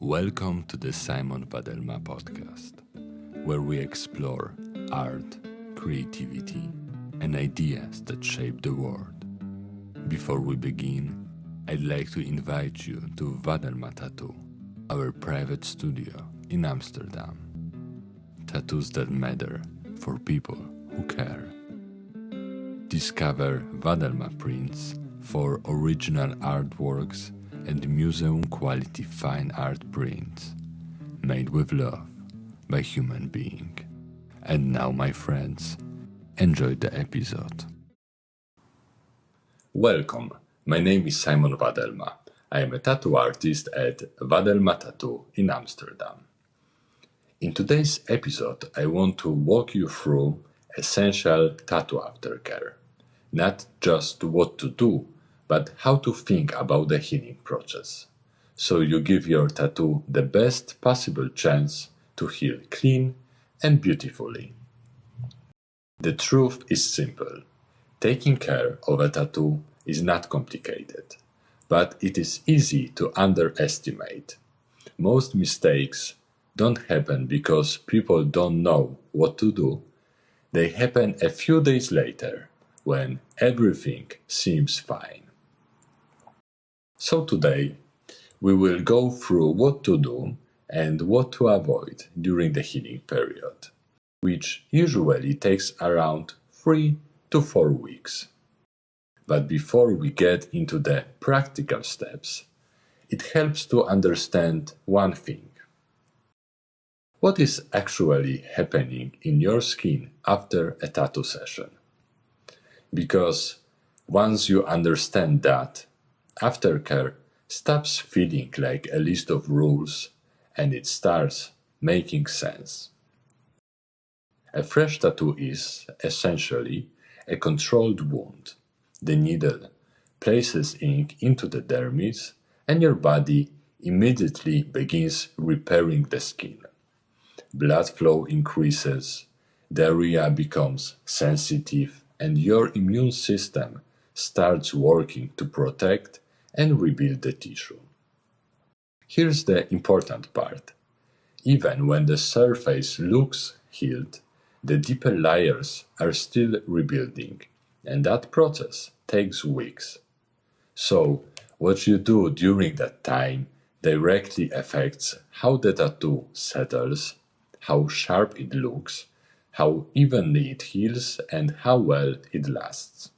Welcome to the Simon Vadelma Podcast, where we explore art, creativity, and ideas that shape the world. Before we begin, I'd like to invite you to Vadelma Tattoo, our private studio in Amsterdam. Tattoos that matter for people who care. Discover Vadelma prints for original artworks and museum-quality fine art prints made with love by human being. And now, my friends, enjoy the episode. Welcome, my name is Simon Vadelma. I am a tattoo artist at Vadelma Tattoo in Amsterdam. In today's episode, I want to walk you through essential tattoo aftercare. Not just what to do, but how to think about the healing process, so you give your tattoo the best possible chance to heal clean and beautifully. The truth is simple. Taking care of a tattoo is not complicated, but it is easy to underestimate. Most mistakes don't happen because people don't know what to do. They happen a few days later, when everything seems fine. So today, we will go through what to do and what to avoid during the healing period, which usually takes around 3 to 4 weeks. But before we get into the practical steps, it helps to understand one thing. What is actually happening in your skin after a tattoo session? Because once you understand that, aftercare stops feeling like a list of rules and it starts making sense. A fresh tattoo is, essentially, a controlled wound. The needle places ink into the dermis and your body immediately begins repairing the skin. Blood flow increases, the area becomes sensitive, and your immune system starts working to protect and rebuild the tissue. Here's the important part. Even when the surface looks healed, the deeper layers are still rebuilding, and that process takes weeks. So, what you do during that time directly affects how the tattoo settles, how sharp it looks, how evenly it heals, and how well it lasts.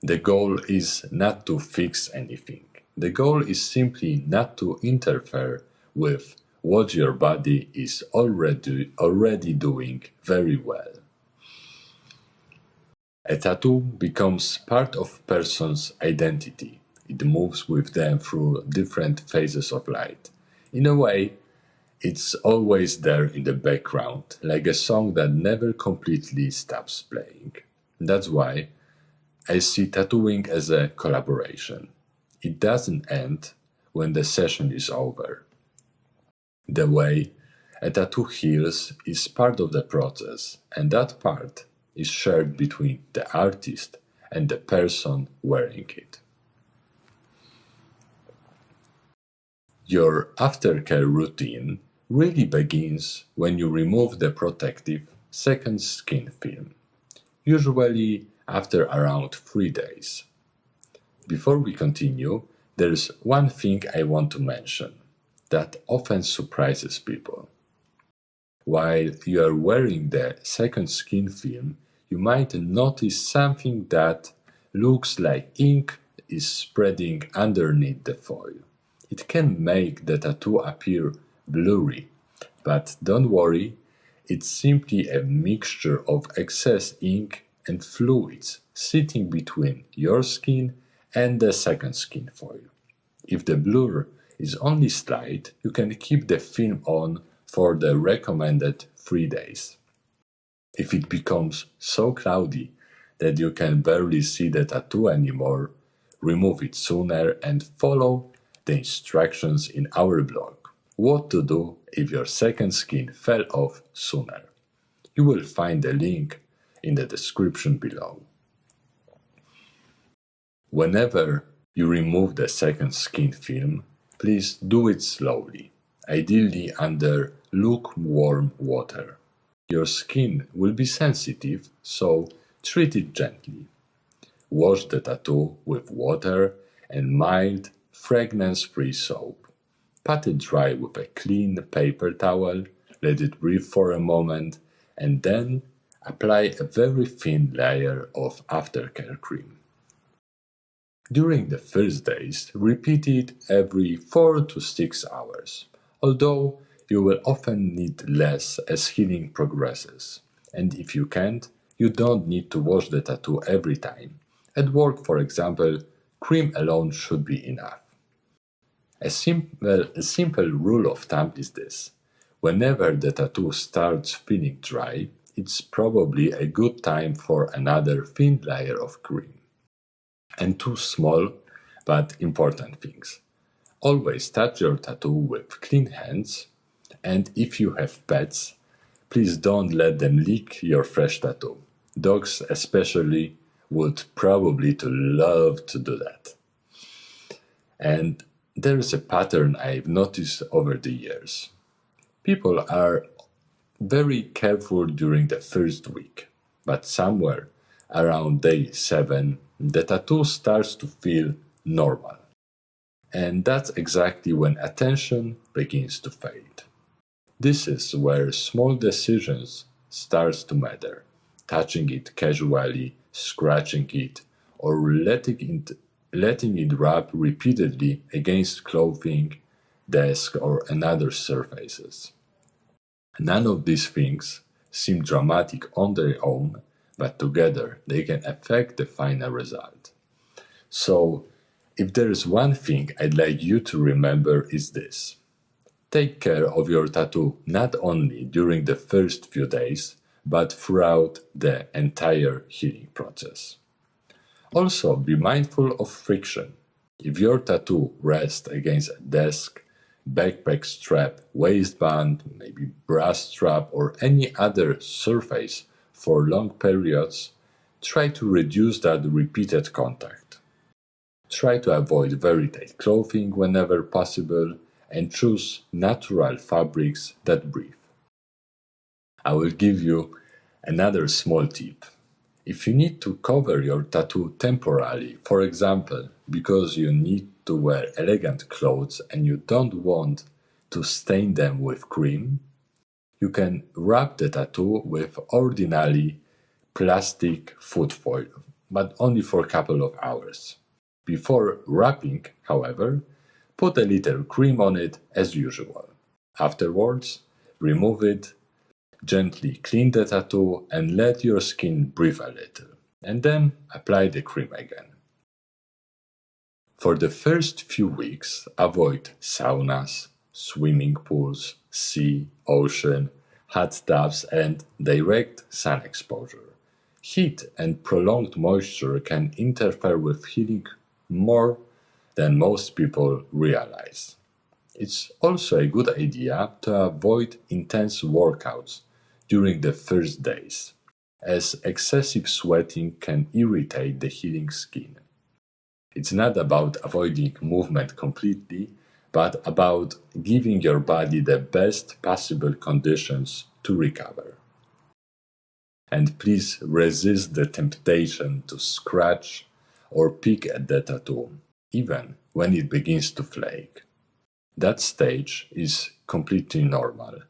The goal is not to fix anything. The goal is simply not to interfere with what your body is already doing very well. A tattoo becomes part of a person's identity. It moves with them through different phases of life. In a way, it's always there in the background, like a song that never completely stops playing. That's why I see tattooing as a collaboration. It doesn't end when the session is over. The way a tattoo heals is part of the process, and that part is shared between the artist and the person wearing it. Your aftercare routine really begins when you remove the protective second skin film, usually after around 3 days. Before we continue, there's one thing I want to mention that often surprises people. While you are wearing the second skin film, you might notice something that looks like ink is spreading underneath the foil. It can make the tattoo appear blurry, but don't worry, it's simply a mixture of excess ink and fluids sitting between your skin and the second skin foil. If the blur is only slight, you can keep the film on for the recommended 3 days. If it becomes so cloudy that you can barely see the tattoo anymore, remove it sooner and follow the instructions in our blog. What to do if your second skin fell off sooner. You will find the link in the description below. Whenever you remove the second skin film, Please do it slowly, ideally under lukewarm water. Your skin will be sensitive, so treat it gently. Wash the tattoo with water and mild, fragrance-free soap. Pat it dry with a clean paper towel, let it breathe for a moment, and then apply a very thin layer of Aftercare cream. During the first days, repeat it every 4 to 6 hours, although you will often need less as healing progresses. And if you can't, you don't need to wash the tattoo every time. At work, for example, cream alone should be enough. A simple rule of thumb is this. Whenever the tattoo starts feeling dry, it's probably a good time for another thin layer of cream. And two small but important things. Always touch your tattoo with clean hands, and if you have pets, please don't let them lick your fresh tattoo. Dogs especially would probably love to do that. And there is a pattern I've noticed over the years. People are very careful during the first week, but somewhere around day 7, the tattoo starts to feel normal. And that's exactly when attention begins to fade. This is where small decisions start to matter. Touching it casually, scratching it, or letting it rub repeatedly against clothing, desk, or another surfaces. None of these things seem dramatic on their own, but together they can affect the final result. So, if there is one thing I'd like you to remember is this. Take care of your tattoo not only during the first few days, but throughout the entire healing process. Also, be mindful of friction. If your tattoo rests against a desk, backpack strap, waistband, maybe bra strap, or any other surface for long periods, try to reduce that repeated contact. Try to avoid very tight clothing whenever possible and choose natural fabrics that breathe. I will give you another small tip. If you need to cover your tattoo temporarily, for example, because you need to wear elegant clothes and you don't want to stain them with cream, you can wrap the tattoo with ordinary plastic foot foil, but only for a couple of hours. Before wrapping, however, put a little cream on it as usual. Afterwards, remove it, gently clean the tattoo and let your skin breathe a little, and then apply the cream again. For the first few weeks, avoid saunas, swimming pools, sea, ocean, hot tubs, and direct sun exposure. Heat and prolonged moisture can interfere with healing more than most people realize. It's also a good idea to avoid intense workouts during the first days, as excessive sweating can irritate the healing skin. It's not about avoiding movement completely, but about giving your body the best possible conditions to recover. And please resist the temptation to scratch or pick at the tattoo, even when it begins to flake. That stage is completely normal.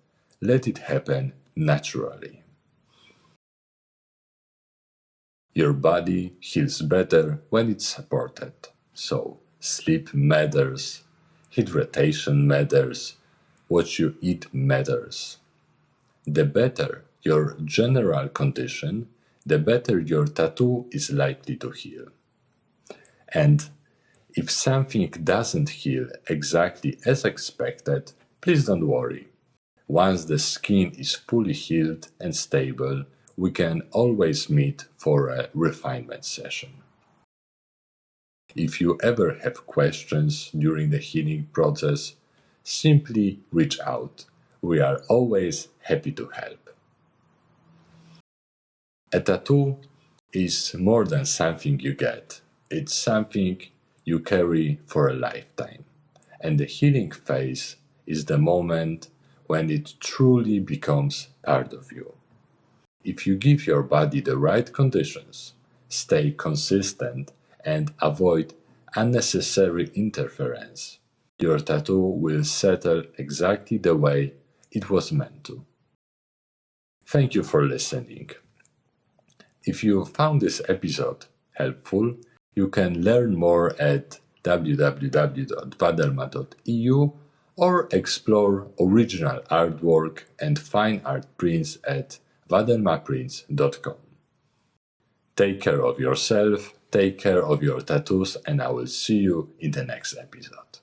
Let it happen naturally. Your body heals better when it's supported. So, sleep matters, hydration matters, what you eat matters. The better your general condition, the better your tattoo is likely to heal. And if something doesn't heal exactly as expected, please don't worry. Once the skin is fully healed and stable, we can always meet for a refinement session. If you ever have questions during the healing process, simply reach out. We are always happy to help. A tattoo is more than something you get. It's something you carry for a lifetime. and the healing phase is the moment when it truly becomes part of you. If you give your body the right conditions, stay consistent, and avoid unnecessary interference, your tattoo will settle exactly the way it was meant to. Thank you for listening. If you found this episode helpful, you can learn more at www.vadelma.eu or explore original artwork and fine art prints at vadelmaprints.com. Take care of yourself, take care of your tattoos, and I will see you in the next episode.